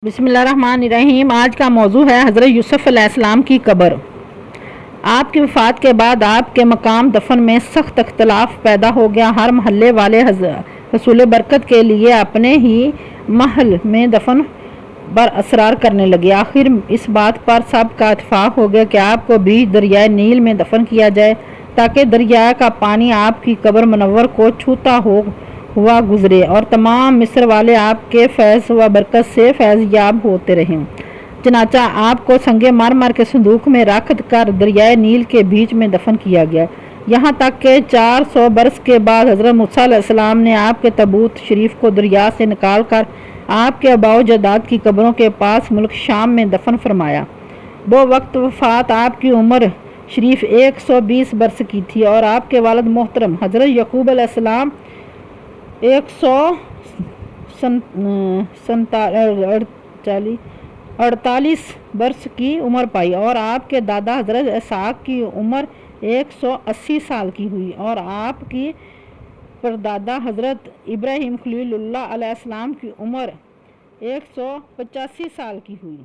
بسم اللہ الرحمن الرحیم۔ آج کا موضوع ہے حضرت یوسف علیہ السلام کی قبر۔ آپ کی وفات کے بعد آپ کے مقام دفن میں سخت اختلاف پیدا ہو گیا۔ ہر محلے والے حصول برکت کے لیے اپنے ہی محل میں دفن پر اصرار کرنے لگے۔ آخر اس بات پر سب کا اتفاق ہو گیا کہ آپ کو بیچ دریائے نیل میں دفن کیا جائے تاکہ دریا کا پانی آپ کی قبر منور کو چھوتا ہوا گزرے اور تمام مصر والے آپ کے فیض و برکت سے فیض یاب ہوتے رہیں۔ چنانچہ آپ کو سنگ مرمر کے صندوق میں رکھ کر دریائے نیل کے بیچ میں دفن کیا گیا، یہاں تک کہ 400 برس کے بعد حضرت موسیٰ علیہ السلام نے آپ کے تابوت شریف کو دریا سے نکال کر آپ کے آباء و اجداد کی قبروں کے پاس ملک شام میں دفن فرمایا۔ وہ وقت وفات آپ کی عمر شریف 120 برس کی تھی اور آپ کے والد محترم حضرت یعقوب علیہ السلام 148 برس کی عمر پائی اور آپ کے دادا حضرت اسحاق کی عمر 180 سال کی ہوئی اور آپ کی پردادا حضرت ابراہیم خلیل اللہ علیہ السلام کی عمر 185 سال کی ہوئی۔